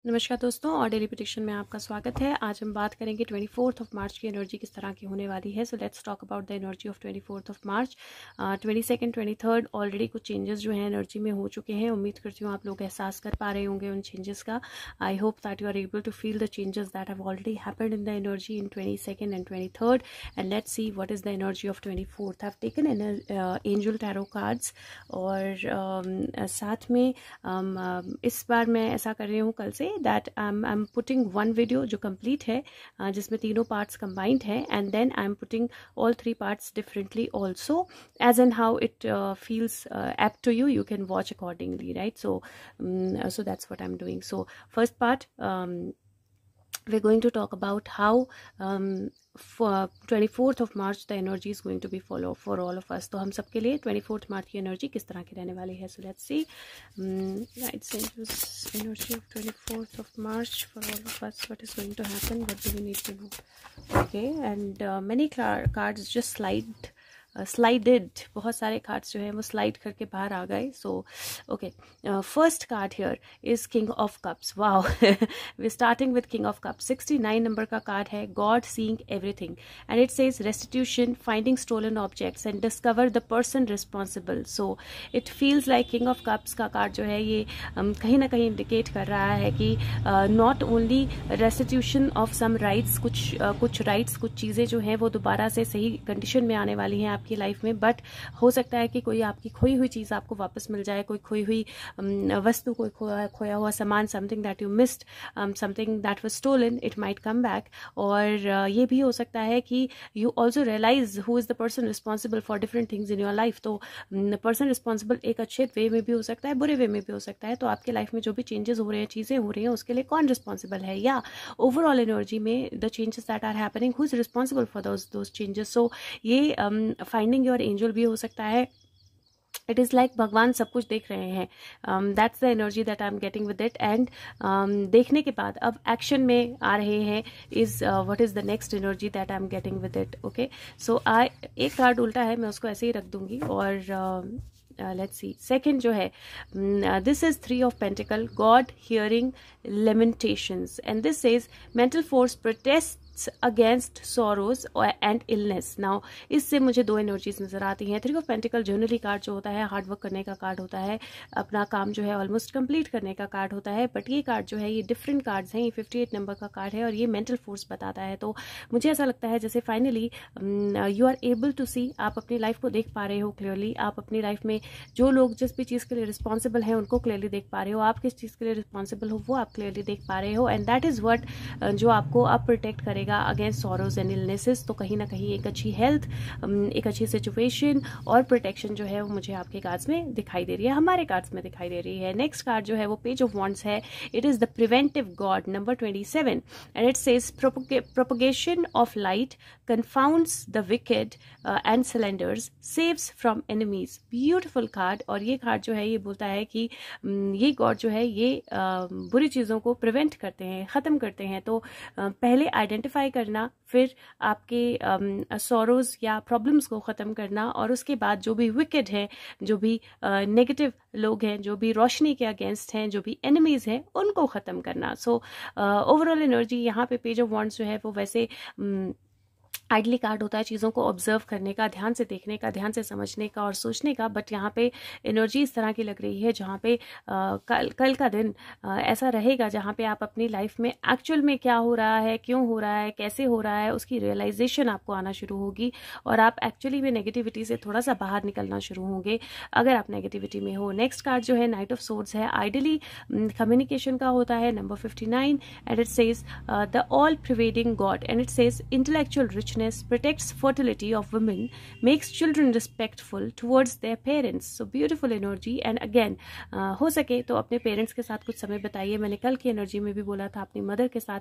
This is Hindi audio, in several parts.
नमस्कार दोस्तों, और डेली प्रेडिक्शन में आपका स्वागत है। आज हम बात करेंगे 24 मार्च की एनर्जी किस तरह की होने वाली है। So let's talk about the energy of 24 March. 22nd 23rd already कुछ चेंजेस जो हैं एनर्जी में हो चुके हैं। उम्मीद करती हूँ आप लोग एहसास कर पा रहे होंगे उन चेंजेस का। I hope that you are able to feel the changes that have already happened in the energy in 22nd and 23rd। And let's see what is the energy of 24th। I have taken angel tarot cards, और साथ में इस बार मैं ऐसा कर रही हूँ कल से that I am putting one video जो कंप्लीट है, जिसमें तीनों पार्ट्स कंबाइंड है, and then I am putting all 3 parts differently also as an how it feels apt to you. You can watch accordingly, right? So that's what I'm doing. So first part, we're going to talk about how for 24th of March the energy is going to be follow for all of us. तो हम सबके लिए 24th March की एनर्जी किस तरह की रहने वाली है. So let's see. Right, energy of 24th of March for all of us. What is going to happen? What do we need to know? Okay, and many cards just slided. बहुत सारे कार्ड्स जो है वो स्लाइड करके बाहर आ गए. So okay, first card here is king of cups. Wow, we starting with king of cups. 69 number का कार्ड है. God seeing everything, and it says restitution, finding stolen objects and discover the person responsible. So it feels like king of cups का कार्ड जो है ये कहीं ना कहीं इंडिकेट कर रहा है कि not only restitution of some rights, कुछ राइट्स, कुछ चीज़ें जो हैं वो दोबारा से सही कंडीशन में आने वाली हैं आपकी लाइफ में. बट हो सकता है कि कोई आपकी खोई हुई चीज़ आपको वापस मिल जाए, कोई खोई हुई वस्तु, कोई खोया हुआ सामान, something that you missed, something that was stolen, it might come back. और ये भी हो सकता है कि you also realize who is the person responsible for different things in your life. तो पर्सन रिस्पॉन्सिबल एक अच्छे वे में भी हो सकता है, बुरे वे में भी हो सकता है. तो आपके लाइफ में जो भी चेंजेस हो रहे हैं, चीज़ें हो रही हैं, उसके लिए कौन रिस्पॉन्सिबल है, या ओवरऑल एनर्जी में the changes that are happening, who is responsible for those changes. So ये फाइंडिंग योर एंजल भी हो सकता है. इट इज़ लाइक भगवान सब कुछ देख रहे हैं. That's the energy that I am getting with it. And देखने के बाद अब एक्शन में आ रहे हैं. Is what is the next energy that I am getting with it. Okay, so एक कार्ड उल्टा है, मैं उसको ऐसे ही रख दूंगी. और लेट्स सी, सेकंड जो है, this is 3 of Pentacle, God hearing lamentations, and this says mental force protests against sorrows and illness. Now इससे मुझे 2 एनर्जीज नजर आती हैं. 3 of Pentacle जनरली कार्ड जो होता है हार्ड वर्क करने का कार्ड होता है, अपना काम जो है ऑलमोस्ट कंप्लीट करने का कार्ड होता है. बट ये कार्ड जो है ये डिफरेंट कार्ड्स हैं. ये 58 नंबर का कार्ड है और ये मेंटल फोर्स बताता है. तो मुझे ऐसा लगता है जैसे finally you are able to see, आप अपनी लाइफ को देख पा रहे हो क्लियरली. आप अपनी लाइफ में जो लोग जिस भी चीज़ के लिए रिस्पॉन्सिबल हैं उनको क्लियरली देख पा रहे हो. आप किस चीज़ के लिए रिस्पॉन्सिबल हो वो आप क्लियरली देख पा रहे हो. एंड दैट इज़ वट जो आपको अब प्रोटेक्ट करेगा अगेंस्ट सॉरोज एंड इलनेसेस. तो कहीं ना कहीं एक अच्छी हेल्थ, एक अच्छी सिचुएशन और प्रोटेक्शन जो है वो मुझे आपके कार्ड्स में दिखाई दे रही है, हमारे कार्ड्स में दिखाई दे रही है. नेक्स्ट कार्ड जो है वो पेज ऑफ वॉन्ड्स है. It is the preventive god number 27, and it says propagation of light confounds the wicked and slanderers, saves from enemies. Beautiful card. और ये कार्ड जो है ये बोलता है कि ये गॉड जो है ये बुरी चीज़ों को प्रिवेंट करते हैं, ख़त्म करते हैं. तो पहले आइडेंटिफाई करना, फिर आपके सॉरोज या प्रॉब्लम्स को ख़त्म करना, और उसके बाद जो भी विकेड है, जो भी नेगेटिव लोग हैं, जो भी रोशनी के अगेंस्ट हैं, जो भी एनिमीज़ हैं, उनको ख़त्म करना. सो ओवरऑल एनर्जी यहाँ पे पेज ऑफ वॉन्ड्स जो है वो वैसे आइडली कार्ड होता है चीज़ों को ऑब्जर्व करने का, ध्यान से देखने का, ध्यान से समझने का और सोचने का. बट यहाँ पे एनर्जी इस तरह की लग रही है जहाँ पे कल का दिन ऐसा रहेगा जहाँ पे आप अपनी लाइफ में एक्चुअल में क्या हो रहा है, क्यों हो रहा है, कैसे हो रहा है, उसकी रियलाइजेशन आपको आना शुरू होगी. और आप एक्चुअली में नेगेटिविटी से थोड़ा सा बाहर निकलना शुरू होंगे अगर आप नेगेटिविटी में हो. नेक्स्ट कार्ड जो है नाइट ऑफ सोर्ड्स है. आइडली कम्युनिकेशन का होता है, number 59, and it says the all pervading God, and it says intellectual richness protects fertility of women, makes children respectful towards their parents. So beautiful energy. And again हो सके तो अपने पेरेंट्स के साथ कुछ समय बताइए. मैंने कल की एनर्जी में भी बोला था अपनी मदर के साथ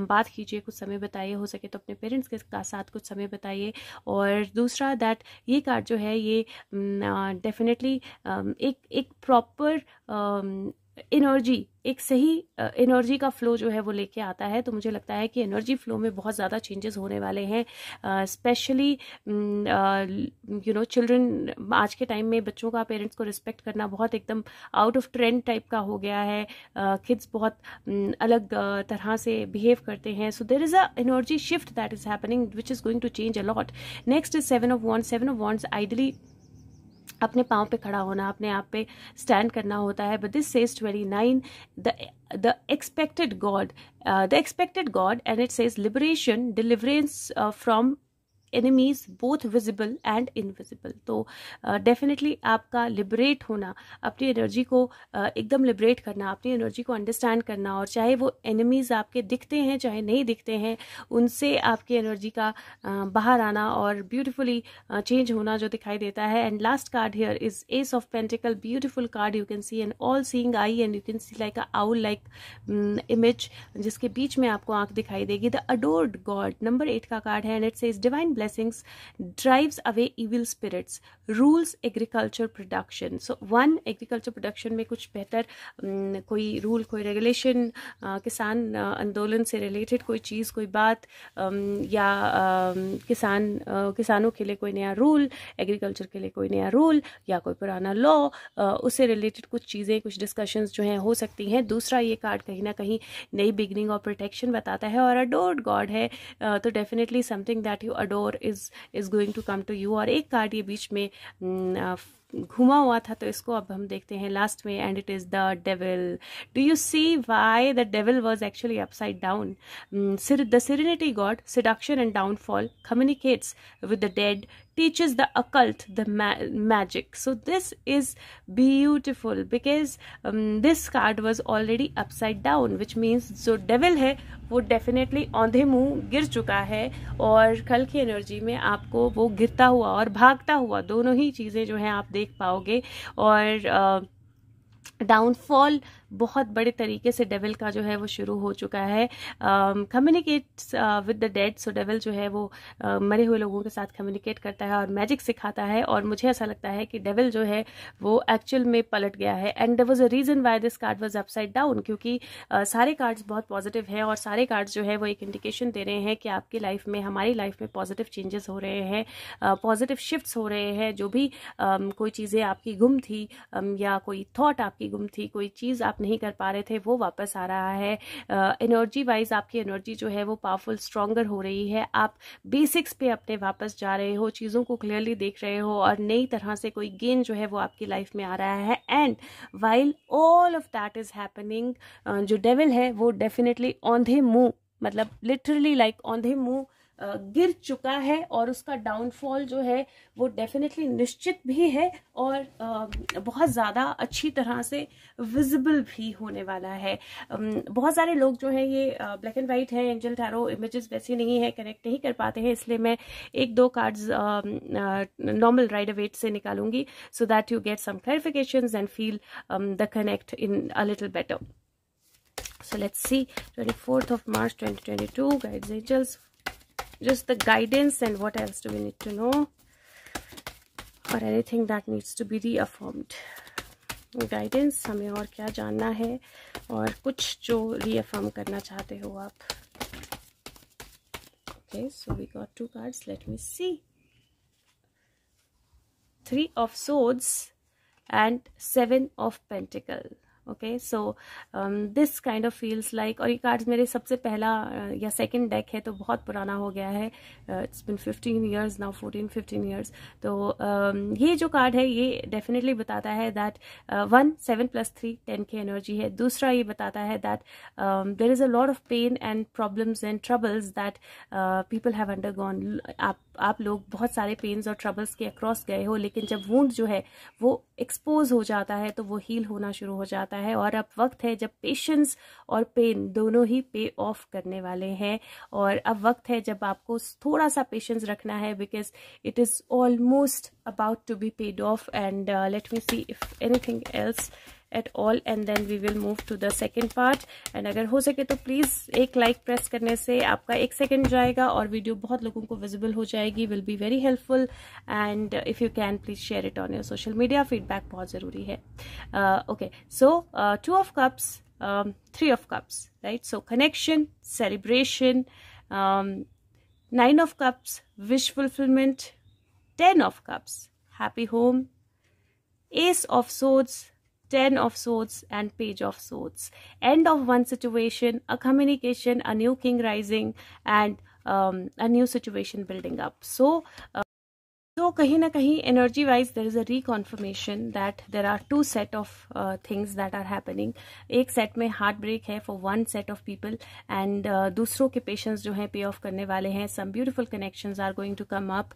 बात कीजिए, कुछ समय बताइए. हो सके तो अपने पेरेंट्स के साथ कुछ समय बताइए. और दूसरा दैट ये कार्ड जो है ये डेफिनेटली एक प्रॉपर एनर्जी, एक सही एनर्जी का फ्लो जो है वो लेके आता है। तो मुझे लगता है कि एनर्जी फ्लो में बहुत ज़्यादा चेंजेस होने वाले हैं, स्पेशली चिल्ड्रन। आज के टाइम में बच्चों का पेरेंट्स को रिस्पेक्ट करना बहुत एकदम आउट ऑफ ट्रेंड टाइप का हो गया है। किड्स बहुत अलग तरह से बिहेव करते हैं। So there is a energy shift that is happening which is going to change a lot. Next is 7 of wands. 7 of wands ideally अपने पाँव पे खड़ा होना, अपने आप पे स्टैंड करना होता है। But this says 29 the expected god and it says liberation, deliverance from enemies both visible and invisible. तो डेफिनेटली आपका लिबरेट होना, अपनी एनर्जी को एकदम लिबरेट करना, अपनी एनर्जी को अंडरस्टैंड करना, और चाहे वो एनिमीज आपके दिखते हैं चाहे नहीं दिखते हैं, उनसे आपकी एनर्जी का बाहर आना और ब्यूटिफुली चेंज होना जो दिखाई देता है। And last card here is ace of pentacle, beautiful card. You can see an all seeing eye and you can see like a owl like image जिसके बीच में आपको आंख दिखाई देगी। द अडोर्ड गॉड, नंबर 8 का कार्ड है and it says divine blessings drives away evil spirits, rules agriculture production. So one, agriculture production में कुछ बेहतर कोई रूल, कोई रेगुलेशन, किसान आंदोलन से रिलेटेड कोई चीज़, कोई बात, या किसानों के लिए कोई नया रूल, एग्रीकल्चर के लिए कोई नया रूल या कोई पुराना लॉ, उससे रिलेटेड कुछ चीज़ें, कुछ डिस्कशंस जो हैं हो सकती हैं। दूसरा, ये कार्ड कहीं ना कहीं नई बिगनिंग और प्रोटेक्शन बताता है। और अडोर्ड गॉड है, तो definitely something that you adore is going to come to you। और एक कार्ड ये बीच में घुमा हुआ था, तो इसको अब हम देखते हैं लास्ट में, and it is the devil. Do you see why the devil was actually upside down? The serenity god, seduction and downfall, communicates with the dead, teaches the occult, the magic. So this is beautiful because this card was already upside down, which means जो devil है वो definitely औंधे मुंह गिर चुका है, और कल की एनर्जी में आपको वो गिरता हुआ और भागता हुआ दोनों ही चीज़ें जो हैं आप देख पाओगे। और डाउनफॉल बहुत बड़े तरीके से डेविल का जो है वो शुरू हो चुका है। Communicates with the dead, so devil जो है वो मरे हुए लोगों के साथ कम्युनिकेट करता है और मैजिक सिखाता है। और मुझे ऐसा लगता है कि डेविल जो है वो एक्चुअल में पलट गया है। And there was a reason why this card was upside down, क्योंकि सारे कार्ड्स बहुत पॉजिटिव हैं और सारे कार्ड्स जो है वो एक इंडिकेशन दे रहे हैं कि आपकी लाइफ में, हमारी लाइफ में पॉजिटिव चेंजेस हो रहे हैं, पॉजिटिव शिफ्ट्स हो रहे हैं। जो भी कोई चीज़ें आपकी गुम थी, या कोई थॉट आपकी गुम थी, कोई चीज़ आप नहीं कर पा रहे थे, वो वापस आ रहा है। एनर्जी वाइज आपकी एनर्जी जो है वो पावरफुल, स्ट्रॉन्गर हो रही है। आप बेसिक्स पे अपने वापस जा रहे हो, चीज़ों को क्लियरली देख रहे हो, और नई तरह से कोई गेन जो है वो आपकी लाइफ में आ रहा है। And while all of that is happening, जो डेविल है वो डेफिनेटली औंधे मुंह, मतलब लिटरली लाइक औंधे मुंह गिर चुका है, और उसका डाउनफॉल जो है वो डेफिनेटली निश्चित भी है, और बहुत ज़्यादा अच्छी तरह से विजिबल भी होने वाला है। बहुत सारे लोग जो है ये ब्लैक एंड वाइट है, एंजल टैरो इमेजेस वैसी नहीं है, कनेक्ट नहीं कर पाते हैं, इसलिए मैं एक दो कार्ड्स नॉर्मल राइडर वेट से निकालूंगी, so that you get some clarifications and feel the connect in a little better. So let's see 24th of March 2022, guides, angels, just the guidance, and what else do we need to know, or anything that needs to be reaffirmed. Guidance, हमें और क्या जानना है, और कुछ जो reaffirm करना चाहते हो आप। Okay, so we got two cards. Let me see. 3 of Swords and 7 of Pentacles. Okay, so this kind of feels like, और ये कार्ड्स मेरे सबसे पहला या सेकंड डेक है, तो बहुत पुराना हो गया है। It's been 15 years now, 14-15 years. तो ये जो कार्ड है ये डेफिनेटली बताता है दैट 1 7 + 3 10 की एनर्जी है। दूसरा ये बताता है that there is a lot of pain and problems and troubles that people have undergone. आप लोग बहुत सारे पेन्स और ट्रबल्स के अक्रॉस गए हो, लेकिन जब वुंड जो है वो एक्सपोज हो जाता है तो वो हील होना शुरू हो जाता है। और अब वक्त है जब पेशेंस और पेन दोनों ही पे ऑफ करने वाले हैं, और अब वक्त है जब आपको थोड़ा सा पेशेंस रखना है, because it is almost about to be paid off, and let me see if anything else at all, and then we will move to the second part. and अगर हो सके तो प्लीज़ एक लाइक प्रेस करने से आपका 1 सेकेंड जाएगा और वीडियो बहुत लोगों को विजिबल हो जाएगी, will be very helpful. And if you can please share it on your social media. Feedback बहुत ज़रूरी है. Okay, so 2 of cups, 3 of cups, right? So connection, celebration, 9 of cups, wish fulfillment, 10 of cups, happy home, Ace of Swords, 10 of Swords, and Page of Swords. End of one situation, a communication, a new king rising, and a new situation building up. So कहीं ना कहीं energy wise there is a reconfirmation that there are 2 set of things that are happening. एक set में heart break है for one set of people, and दूसरों के patients जो हैं pay off करने वाले हैं. Some beautiful connections are going to come up.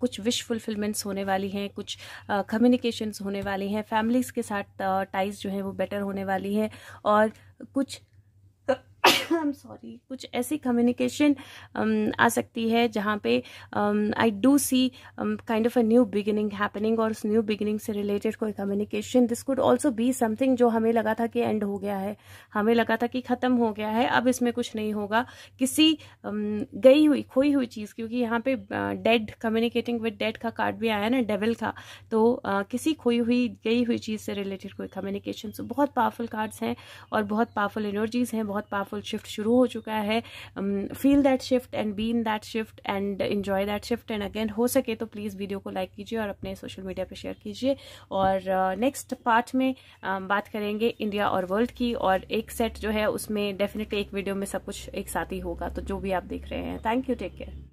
कुछ wish fulfillments होने वाली हैं, कुछ communications होने वाली हैं, families के साथ ties जो हैं वो better होने वाली है, और कुछ I'm sorry, कुछ ऐसी कम्युनिकेशन आ सकती है जहाँ पे I do see kind of a new beginning happening, और उस न्यू बिगिनिंग से रिलेटेड कोई communication. This could also be something जो हमें लगा था कि एंड हो गया है, हमें लगा था कि ख़त्म हो गया है, अब इसमें कुछ नहीं होगा. किसी गई हुई खोई हुई चीज़, क्योंकि यहाँ पे डेड, कम्युनिकेटिंग विद डेड का कार्ड भी आया ना, डेविल का, तो किसी खोई हुई गई हुई चीज़ से रिलेटेड कोई कम्युनिकेशन. सो बहुत पावरफुल कार्ड्स हैं और बहुत पावरफुल एनर्जीज हैं, बहुत पावरफुल शिफ्ट शुरू हो चुका है. Feel that shift and be in that shift and enjoy that shift. And again हो सके तो प्लीज़ वीडियो को लाइक कीजिए और अपने सोशल मीडिया पे शेयर कीजिए. और नेक्स्ट पार्ट में बात करेंगे इंडिया और वर्ल्ड की, और एक सेट जो है उसमें डेफिनेटली एक वीडियो में सब कुछ एक साथ ही होगा. तो जो भी आप देख रहे हैं, थैंक यू, टेक केयर.